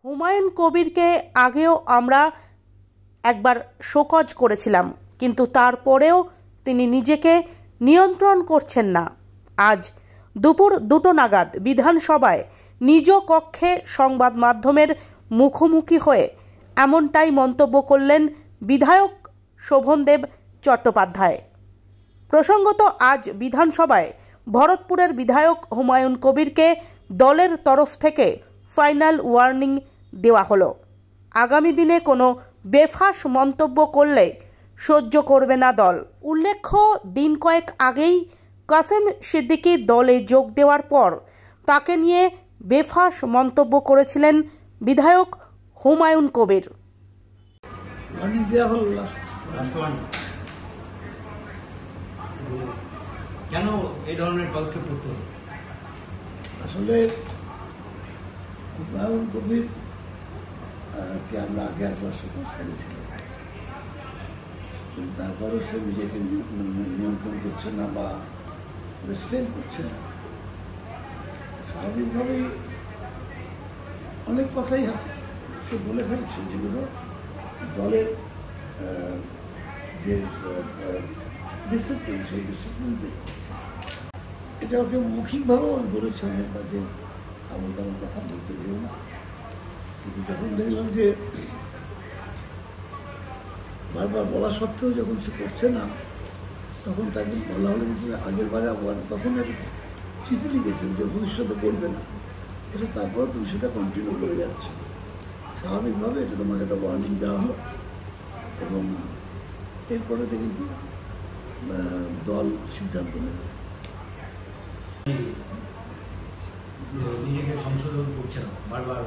হুমায়ুন কবিরকে আগেও আমরা একবার শোকজ করেছিলাম, কিন্তু তারপরেও তিনি নিজেকে নিয়ন্ত্রণ করছেন না। আজ দুপুর 2টো নাগাদ বিধানসভায় নিজ কক্ষে সংবাদ মাধ্যমের মুখোমুখি হয়ে এমনটাই মন্তব্য করলেন বিধায়ক শোভনদেব চট্টোপাধ্যায়। প্রসঙ্গত, আজ বিধানসভায় ভরতপুরের বিধায়ক হুমায়ুন কবিরকে দলের তরফ থেকে ফাইনাল ওয়ার্নিং দেওয়া হলো। আগামী দিনে কোনো বেফাঁস মন্তব্য করলে সহ্য করবে না দল। উল্লেখ্য, দিন কয়েক আগেই কাসেম সিদ্দিকী দলে যোগ দেওয়ার পর তাকে নিয়ে বেফাঁস মন্তব্য করেছিলেন বিধায়ক হুমায়ুন কবির। কেন এই ধরনের পদক্ষেপ করতে হবে? আসলে হুমায়ুন কবির কে আমরা আগে একবার সুপারিশ করেছিলাম, কিন্তু তারপরেও সে নিজেকে নিয়ন্ত্রণ করছে না বা রেস্ট্রেন করছে না। স্বাভাবিকভাবেই অনেক কথাই সে বলে ফেলছে, যেগুলো দলের যে ডিসিপ্লিন, সেই ডিসিপ্লিন দেখছে। এটা ওকে মৌখিকভাবেও আমি বলেছি অনেকবার যে আমার তেমন কথা বলতে যেও না, কিন্তু যখন দেখলাম যে বারবার বলা সত্ত্বেও যখন সে করছে না, তখন তাকে বলা হলো যে আগের বারে আবার তখন আর চিঠি লিখেছেন যে ভবিষ্যতে করবে না। এটা তারপরে তুমি সেটা কন্টিনিউ করে যাচ্ছে। স্বাভাবিকভাবে এটা তোমাকে একটা ওয়ার্নিং দেওয়া হলো এবং এরপরে কিন্তু দল সিদ্ধান্ত নেবে। নিজেকে সংশোধন করছে না, বারবার